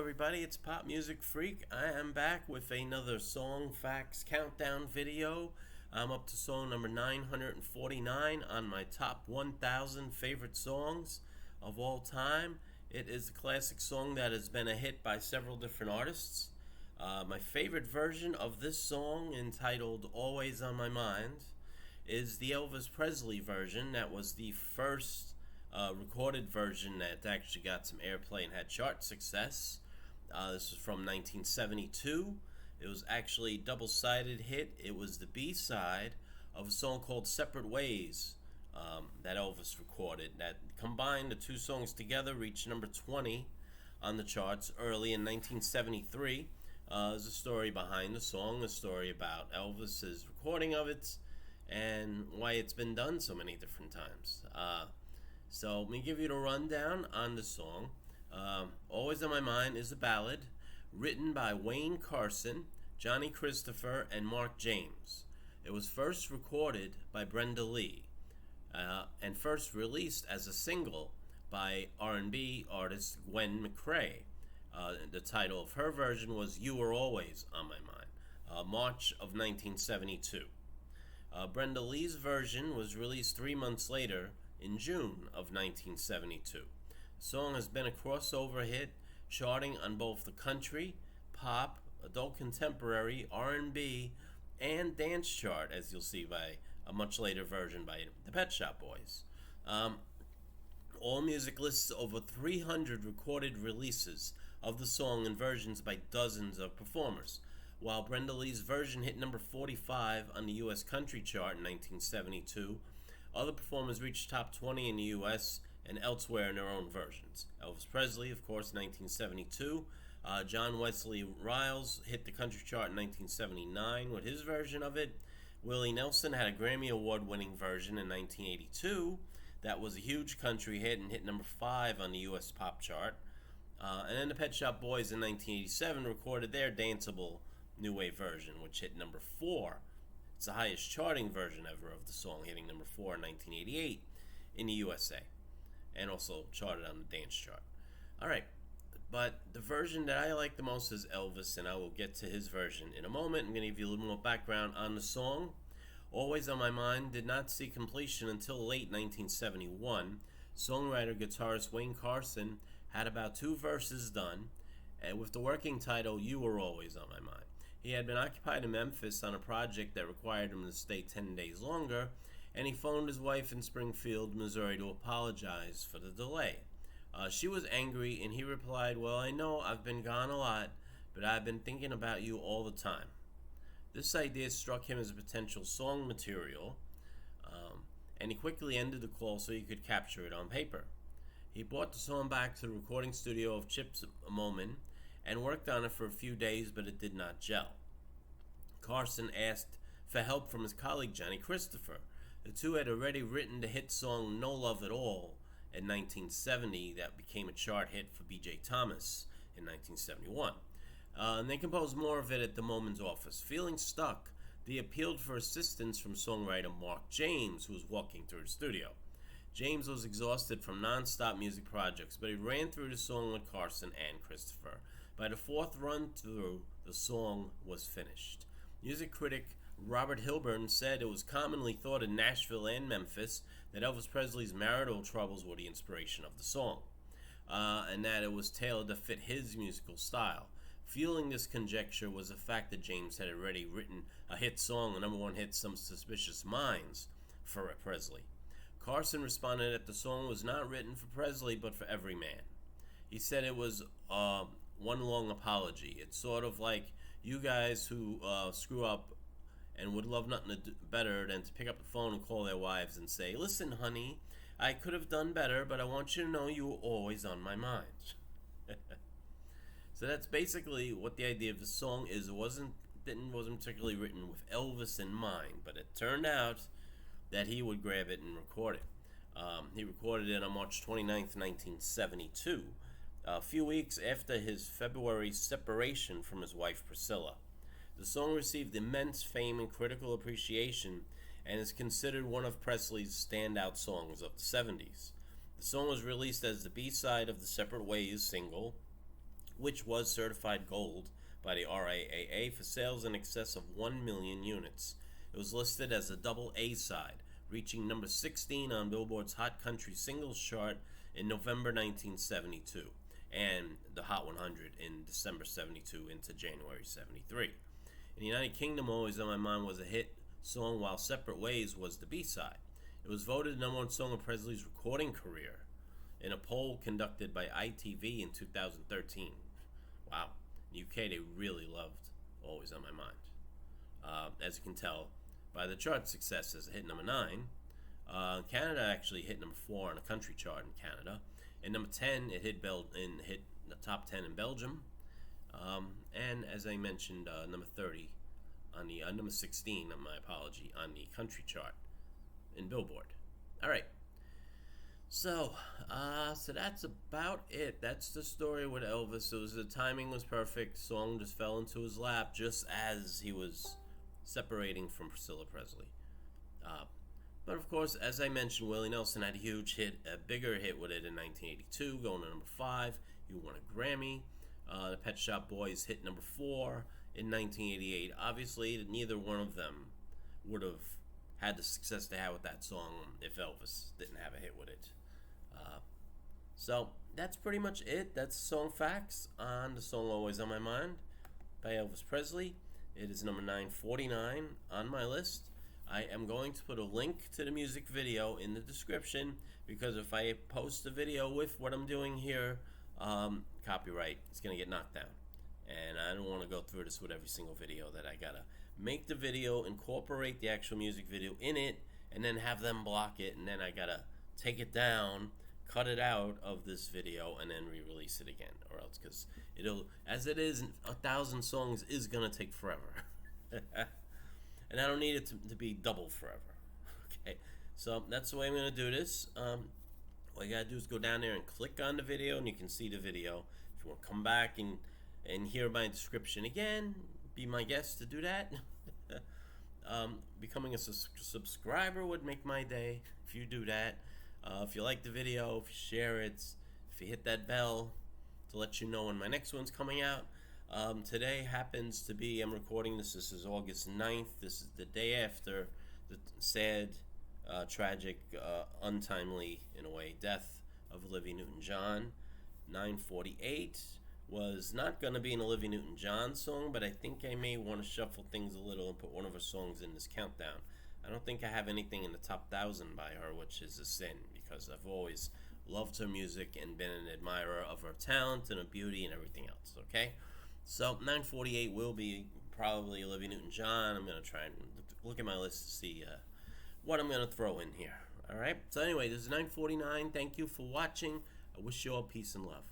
everybody, it's Pop Music Freak. I am back with another Song Facts Countdown video. I'm up to song number 949 on my top 1,000 favorite songs of all time. It is a classic song that has been a hit by several different artists. My favorite version of this song, entitled Always on My Mind, is the Elvis Presley version. That was the first recorded version that actually got some airplay and had chart success. This was from 1972. It was actually a double-sided hit. It was the B-side of a song called Separate Ways that Elvis recorded. That combined the two songs together reached number 20 on the charts early in 1973. There's a story behind the song, a story about Elvis's recording of it, and why it's been done so many different times. So let me give you the rundown on the song. Always on My Mind is a ballad written by Wayne Carson, Johnny Christopher, and Mark James. It was first recorded by Brenda Lee and first released as a single by R&B artist Gwen McCrae. The title of her version was You Were Always on My Mind, March of 1972. Brenda Lee's version was released 3 months later in June of 1972. The song has been a crossover hit, charting on both the country, pop, adult contemporary, R&B, and dance chart, as you'll see by a much later version by the Pet Shop Boys. AllMusic lists over 300 recorded releases of the song and versions by dozens of performers. While Brenda Lee's version hit number 45 on the U.S. country chart in 1972, other performers reached top 20 in the U.S. and elsewhere in their own versions. Elvis Presley, of course, 1972. John Wesley Riles hit the country chart in 1979 with his version of it. Willie Nelson had a Grammy Award-winning version in 1982 that was a huge country hit and hit number 5 on the U.S. pop chart. And then the Pet Shop Boys in 1987 recorded their danceable new wave version, which hit number 4. It's the highest charting version ever of the song, hitting number 4 in 1988 in the USA, and also charted on the dance chart. Alright, but the version that I like the most is Elvis, and I will get to his version in a moment. I'm going to give you a little more background on the song. Always on My Mind did not see completion until late 1971. Songwriter-guitarist Wayne Carson had about 2 verses done, with the working title, You Were Always on My Mind. He had been occupied in Memphis on a project that required him to stay 10 days longer, and he phoned his wife in Springfield, Missouri to apologize for the delay. She was angry, and he replied, "Well, I know I've been gone a lot, but I've been thinking about you all the time." This idea struck him as a potential song material, and he quickly ended the call so he could capture it on paper. He brought the song back to the recording studio of Chips Moman and worked on it for a few days, but it did not gel. Carson asked for help from his colleague Johnny Christopher. The two had already written the hit song No Love at All in 1970 that became a chart hit for B.J. Thomas in 1971. And they composed more of it at the Moman's office. Feeling stuck, they appealed for assistance from songwriter Mark James, who was walking through the studio. James was exhausted from non-stop music projects, but he ran through the song with Carson and Christopher. By the 4th run-through, the song was finished. Music critic Robert Hilburn said it was commonly thought in Nashville and Memphis that Elvis Presley's marital troubles were the inspiration of the song, and that it was tailored to fit his musical style. Fueling this conjecture was the fact that James had already written a hit song, a number 1 hit, Some Suspicious Minds, for Presley. Carson responded that the song was not written for Presley, but for every man. He said it was one long apology. It's sort of like you guys who screw up and would love nothing better than to pick up the phone and call their wives and say, "Listen, honey, I could have done better, but I want you to know you were always on my mind." So that's basically what the idea of the song is. It wasn't particularly written with Elvis in mind, but it turned out that he would grab it and record it. He recorded it on March 29th, 1972, a few weeks after his February separation from his wife Priscilla. The song received immense fame and critical appreciation and is considered one of Presley's standout songs of the 70s. The song was released as the B-side of the Separate Ways single, which was certified gold by the RIAA for sales in excess of 1 million units. It was listed as a double A side, reaching number 16 on Billboard's Hot Country Singles chart in November 1972 and the Hot 100 in December 72 into January 73. In the United Kingdom, Always on My Mind was a hit song, while Separate Ways was the B-side. It was voted the number one song of Presley's recording career in a poll conducted by ITV in 2013. Wow. In the UK, they really loved Always on My Mind. As you can tell by the chart success as a hit number 9. Canada actually hit number 4 on a country chart in Canada. And number 10, it hit the top 10 in Belgium. And as I mentioned, number 30 on the number 16, my apology, on the country chart in Billboard. All right. So that's about it. That's the story with Elvis. The timing was perfect. Song just fell into his lap just as he was separating from Priscilla Presley. But of course, as I mentioned, Willie Nelson had a huge hit, a bigger hit with it in 1982, going to number 5. He won a Grammy. The Pet Shop Boys hit number 4 in 1988. Obviously, neither one of them would have had the success they had with that song if Elvis didn't have a hit with it. So that's pretty much it. That's song facts on the song Always on My Mind by Elvis Presley. It is number 949 on my list. I am going to put a link to the music video in the description, because if I post a video with what I'm doing here, copyright is going to get knocked down. And I don't want to go through this with every single video that I gotta make the video, incorporate the actual music video in it, and then have them block it, and then I gotta take it down, cut it out of this video, and then re-release it again, or else, because it'll, as it is, 1,000 songs is gonna take forever. And I don't need it to be double forever. Okay, so that's the way I'm gonna do this. All you gotta do is go down there and click on the video, and you can see the video. If you want to come back and hear my description again, be my guest to do that. Becoming a subscriber would make my day if you do that. If you like the video, if you share it, if you hit that bell to let you know when my next one's coming out. Today happens to be, I'm recording this is August 9th. This is the day after the sad, tragic, untimely, in a way, death of Olivia Newton-John. 9:48 was not going to be an Olivia Newton-John song, but I think I may want to shuffle things a little and put one of her songs in this countdown. I don't think I have anything in the top 1,000 by her, which is a sin, because I've always loved her music and been an admirer of her talent and her beauty and everything else, okay? So 9:48 will be probably Olivia Newton-John. I'm going to try and look at my list to see what I'm going to throw in here, all right? So anyway, this is 9:49. Thank you for watching. I wish you all peace and love.